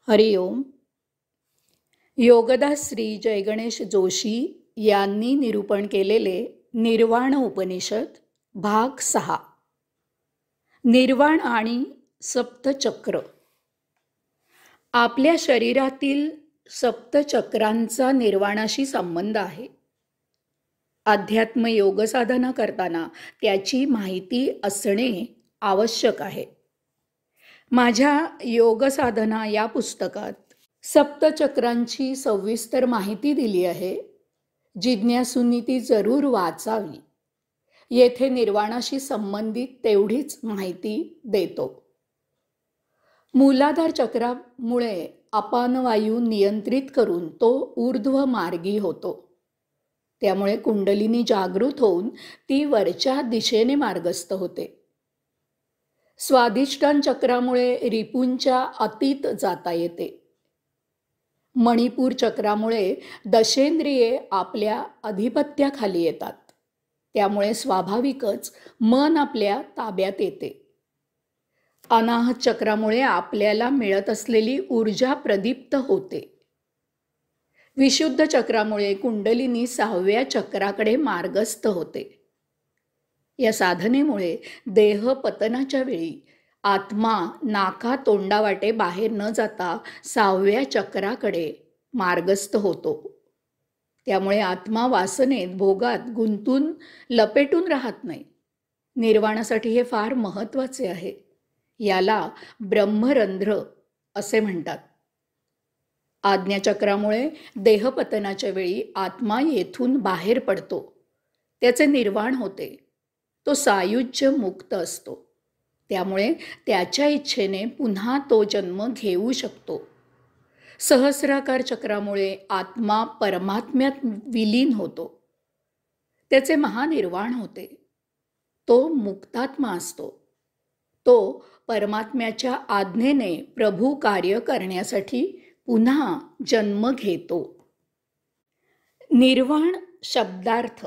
हरिओम. योगदास श्री जयगणेश जोशी यांनी निरूपण केलेले निर्वाण उपनिषद भाग 6 निर्वाण आणि सप्तचक्र. आपल्या शरीरातील सप्तचक्रांचा निर्वाणाशी संबंध आहे. अध्यात्म योग साधना करताना त्याची माहिती असणे आवश्यक आहे. माझ्या योग साधना या पुस्तकात सप्तचक्रांची सविस्तर माहिती दिली आहे. जिज्ञासूंनी ती जरूर वाचावी. येथे निर्वाणाशी संबंधित तेवढीच माहिती देतो. मूलाधार चक्रामुळे अपानवायू नियंत्रित करून तो ऊर्ध्व मार्गी होतो. त्यामुळे कुंडलिनी जागृत होऊन ती वरच्या दिशेने मार्गस्थ होते. स्वाधिष्ठान चक्रामुळे रिपूंच्या अतीत जाता येते. मणिपूर चक्रामुळे दशेंद्रिये आपल्या अधिपत्याखाली येतात. त्यामुळे स्वाभाविकच मन आपल्या ताब्यात येते. अनाहत चक्रामुळे आपल्याला मिळत असलेली ऊर्जा प्रदीप्त होते. विशुद्ध चक्रामुळे कुंडलिनी 6व्या चक्राकडे मार्गस्थ होते. या साधनेमुळे देह पतनाच्या वेळी आत्मा नाका तोंडावाटे बाहेर न जाता 6व्या चक्राकडे मार्गस्थ होतो. त्यामुळे आत्मा वासनेत भोगात गुंतून लपेटून राहत नाही. निर्वाणासाठी हे फार महत्त्वाचे आहे. याला ब्रह्मरंध्र असे म्हणतात. आज्ञाचक्रामुळे देहपतनाच्या वेळी आत्मा येथून बाहेर पडतो. त्याचे निर्वाण होते. तो सायुज्य मुक्त असतो. त्यामुळे त्याच्या इच्छेने पुन्हा तो जन्म घेऊ शकतो. सहस्राकार चक्रामुळे आत्मा परमात्म्यात विलीन होतो. त्याचे महानिर्वाण होते. तो मुक्तात्मा असतो. तो परमात्म्याच्या आज्ञेने प्रभू कार्य करण्यासाठी पुन्हा जन्म घेतो. निर्वाण शब्दार्थ.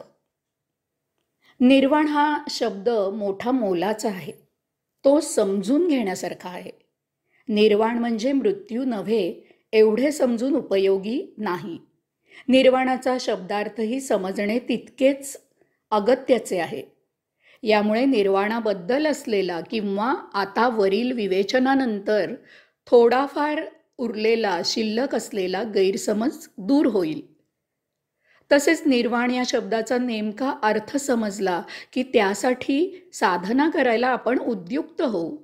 निर्वाण हा शब्द मोठा मोलाचा आहे. तो समजून घेण्यासारखा आहे. निर्वाण म्हणजे मृत्यू नव्हे एवढे समजून उपयोगी नाही. निर्वाणाचा शब्दार्थही समजणे तितकेच अगत्याचे आहे. यामुळे निर्वाणाबद्दल असलेला किंवा आता वरील विवेचनानंतर थोडाफार उरलेला शिल्लक असलेला गैरसमज दूर होईल. तसेच निर्वाण या शब्दाचा नेमका अर्थ समजला की त्यासाठी साधना करायला आपण उद्युक्त होऊ.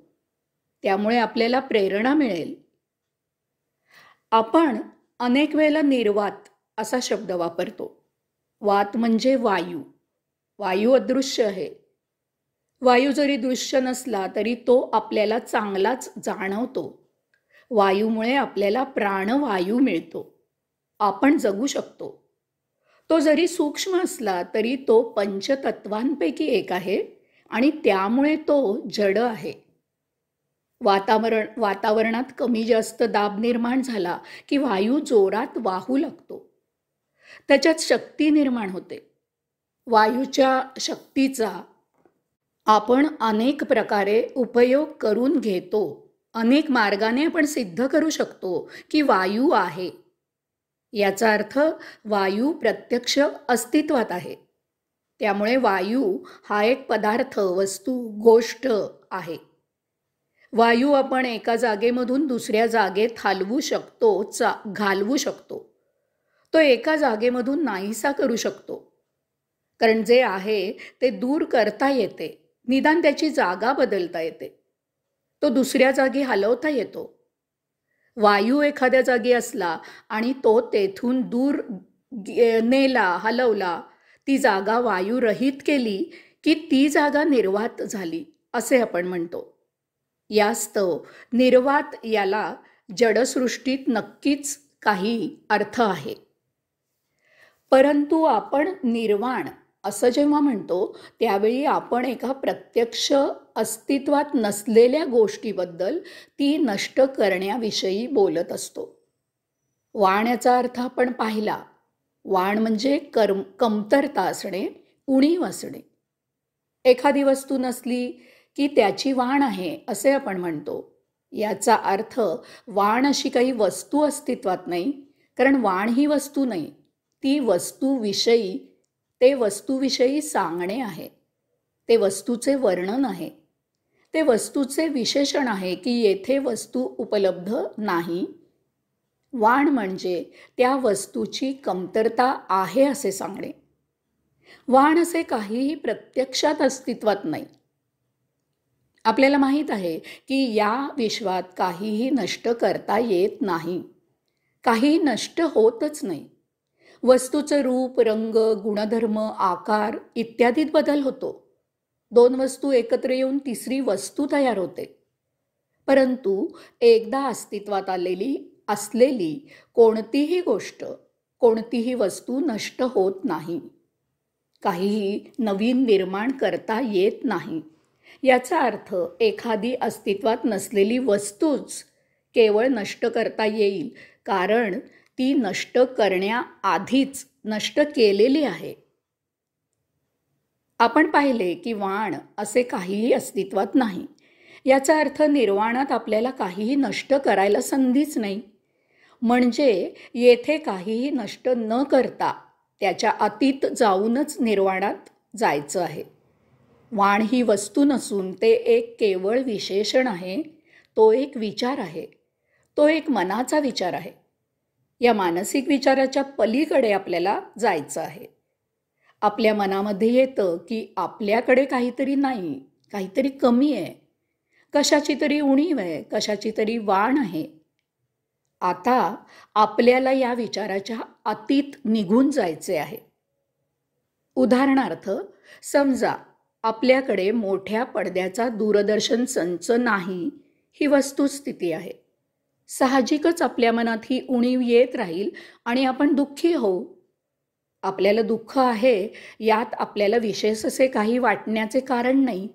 त्यामुळे आपल्याला प्रेरणा मिळेल. आपण अनेक वेळेला निर्वात असा शब्द वापरतो. वात म्हणजे वायू. वायू अदृश्य आहे. वायू जरी दृश्य नसला तरी तो आपल्याला चांगलाच जाणवतो. वायूमुळे आपल्याला प्राणवायू मिळतो. आपण जगू शकतो. तो जरी सूक्ष्म असला तरी तो पंचतत्वांपैकी एक आहे आणि त्यामुळे तो जड आहे. वातावरणात कमी जास्त दाब निर्माण झाला की वायू जोरात वाहू लागतो. त्याच्यात शक्ती निर्माण होते. वायूच्या शक्तीचा आपण अनेक प्रकारे उपयोग करून घेतो. अनेक मार्गाने आपण सिद्ध करू शकतो की वायू आहे. याचा अर्थ वायू प्रत्यक्ष अस्तित्वात आहे. त्यामुळे वायू हा एक पदार्थ, वस्तू, गोष्ट आहे. वायू आपण एका जागेमधून दुसऱ्या जागेत हलवू शकतो, घालवू शकतो. तो एका जागेमधून नाहीसा करू शकतो. कारण जे आहे ते दूर करता येते. निदान त्याची जागा बदलता येते. तो दुसऱ्या जागी हलवता येतो. वायू एखाद्या जागी असला आणि तो तेथून दूर नेला, हलवला, ती जागा वायू रहित केली की ती जागा निर्वात झाली असे आपण म्हणतो. यास्तव निर्वात याला जडसृष्टीत नक्कीच काही अर्थ आहे. परंतु आपण निर्वाण असं जेव्हा म्हणतो त्यावेळी आपण एका प्रत्यक्ष अस्तित्वात नसलेल्या गोष्टीबद्दल ती नष्ट करण्याविषयी बोलत असतो. वाण याचा अर्थ आपण पाहिला. वाण म्हणजे कमतरता असणे, उणीव असणे. एखादी वस्तू नसली की त्याची वाण आहे असे आपण म्हणतो. याचा अर्थ वाण अशी काही वस्तू अस्तित्वात नाही, कारण वाण ही वस्तू नाही, ती वस्तूविषयी, ते वस्तूविषयी सांगणे आहे, ते वस्तूचे वर्णन आहे, ते वस्तूचे विशेषण आहे की येथे वस्तू उपलब्ध नाही. वाण म्हणजे त्या वस्तूची कमतरता आहे असे सांगणे. वाण असे काहीही प्रत्यक्षात अस्तित्वात नाही. आपल्याला माहीत आहे की या विश्वात काहीही नष्ट करता येत नाही, काही नष्ट होतच नाही. वस्तूचं रूप, रंग, गुणधर्म, आकार इत्यादीत बदल होतो. दोन वस्तू एकत्र येऊन तिसरी वस्तू तयार होते. परंतु एकदा अस्तित्वात असलेली कोणतीही गोष्ट, कोणतीही वस्तू नष्ट होत नाही. काहीही नवीन निर्माण करता येत नाही. याचा अर्थ एखादी अस्तित्वात नसलेली वस्तूच केवळ नष्ट करता येईल, कारण ती नष्ट करण्याआधीच नष्ट केलेली आहे. आपण पाहिले की वाण असे काहीही अस्तित्वात नाही. याचा अर्थ निर्वाणात आपल्याला काहीही नष्ट करायला संधीच नाही. म्हणजे येथे काहीही नष्ट न करता त्याच्या अतीत जाऊनच निर्वाणात जायचं आहे. वाण ही वस्तू नसून ते एक केवळ विशेषण आहे, तो एक विचार आहे, तो एक मनाचा विचार आहे. या मानसिक विचाराच्या पलीकडे आपल्याला जायचं आहे. आपल्या मनामध्ये येतं की आपल्याकडे काहीतरी नाही, काहीतरी कमी आहे, कशाची तरी उणीव आहे, कशाची तरी वाण आहे. आता आपल्याला या विचाराच्या अतीत निघून जायचे आहे. उदाहरणार्थ, समजा आपल्याकडे मोठ्या पडद्याचा दूरदर्शन संच नाही, ही वस्तुस्थिती आहे. साहजिकच आपल्या मनात ही उणीव येत राहील आणि आपण दुःखी होऊ. आपल्याला दुःख आहे यात आपल्याला विशेष असे काही वाटण्याचे कारण नाही,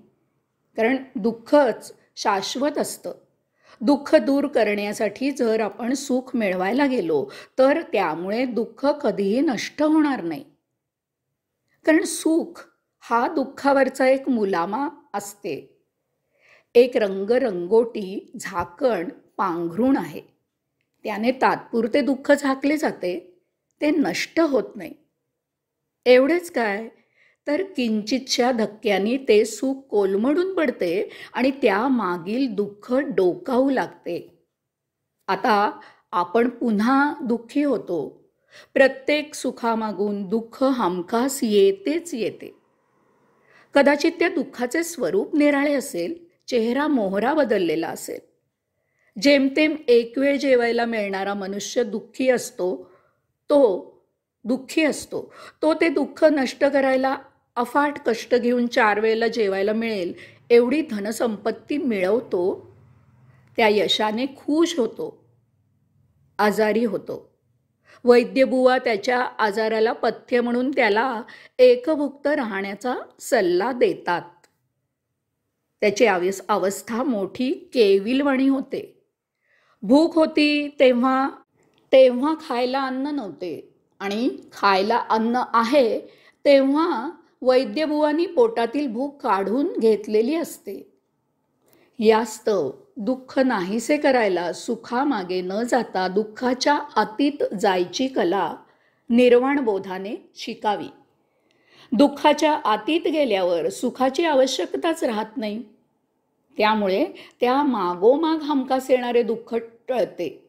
कारण दुःखच शाश्वत असतं. दुःख दूर करण्यासाठी जर आपण सुख मिळवायला गेलो तर त्यामुळे दुःख कधीही नष्ट होणार नाही, कारण सुख हा दुःखावरचा एक मुलामा असते, एक रंगरंगोटी, झाकण, पांघरूण आहे. त्याने तात्पुरते दुःख झाकले जाते, ते नष्ट होत नाही. एवढेच काय, तर किंचितशा धक्क्यांनी ते सुख कोलमडून पडते आणि त्या मागील दुःख डोकावू लागते. आता आपण पुन्हा दुःखी होतो. प्रत्येक सुखामागून दुःख हमखास येतेच येते. कदाचित त्या दुःखाचे स्वरूप निराळे असेल, चेहरा मोहरा बदललेला असेल. जेमतेम एक वेळ जेवायला मिळणारा मनुष्य दुःखी असतो, तो ते दुःख नष्ट करायला अफाट कष्ट घेऊन 4 वेळेला जेवायला मिळेल एवढी धनसंपत्ती मिळवतो. त्या यशाने खुश होतो, आजारी होतो. वैद्यबुवा त्याच्या आजाराला पथ्य म्हणून त्याला एकभुक्त राहण्याचा सल्ला देतात. त्याची अवस्था मोठी केविलवाणी होते. भूक होती तेव्हा खायला अन्न नव्हते, आणि खायला अन्न आहे तेव्हा वैद्यबुवांनी पोटातील भूक काढून घेतलेली असते. यास्तव दुःख नाहीसे करायला सुखामागे न जाता दुःखाच्या अतीत जायची कला निर्वाणबोधाने शिकावी. दुःखाच्या अतीत गेल्यावर सुखाची आवश्यकताच राहत नाही. त्यामुळे त्या मागोमाग हमखास येणारे दुःख टळते.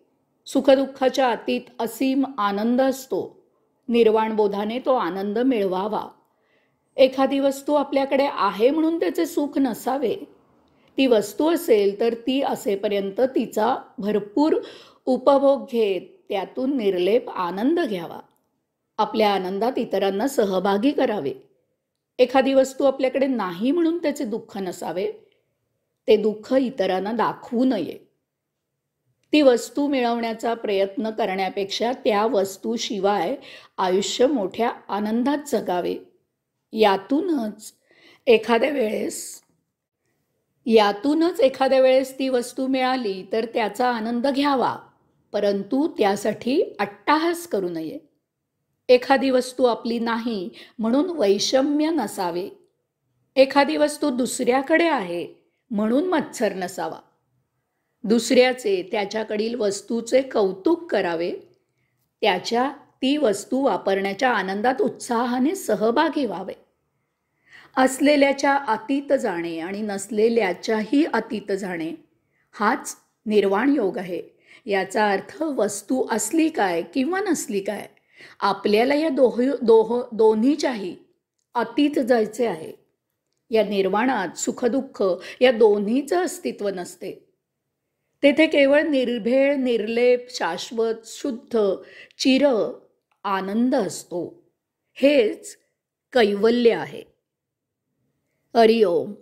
सुखदुःखाच्या अतीत असीम आनंद असतो. निर्वाणबोधाने तो आनंद मिळवावा. एखादी वस्तू आपल्याकडे आहे म्हणून त्याचे सुख नसावे. ती वस्तू असेल तर ती असेपर्यंत तिचा भरपूर उपभोग घेत त्यातून निर्लेप आनंद घ्यावा. आपल्या आनंदात इतरांना सहभागी करावे. एखादी वस्तू आपल्याकडे नाही म्हणून त्याचे दुःख नसावे. ते दुःख इतरांना दाखवू नये. ती वस्तू मिळवण्याचा प्रयत्न करण्यापेक्षा त्या वस्तूशिवाय आयुष्य मोठ्या आनंदात जगावे. यातूनच एखाद्या वेळेस ती वस्तू मिळाली तर त्याचा आनंद घ्यावा, परंतु त्यासाठी अट्टाहास करू नये. एखादी वस्तू आपली नाही म्हणून वैषम्य नसावे. एखादी वस्तू दुसऱ्याकडे आहे म्हणून मत्सर नसावा. दुसऱ्याचे त्याच्याकडील वस्तूचे कौतुक करावे, त्याच्या ती वस्तू वापरण्याच्या आनंदात उत्साहाने सहभागी व्हावे. असलेल्याच्या अतीत जाणे आणि नसलेल्याच्याही अतीत जाणे हाच निर्वाण योग आहे. याचा अर्थ वस्तू असली काय किंवा नसली काय, आपल्याला या दोन्हीच्याही अतीत जायचे आहे. या निर्वाणात सुखदुःख या दोन्हीचं अस्तित्व नसते. तेथे केवळ निर्भेळ, निर्लेप, शाश्वत, शुद्ध, चिर आनंद असतो. हेच कैवल्य आहे. हरि ओम.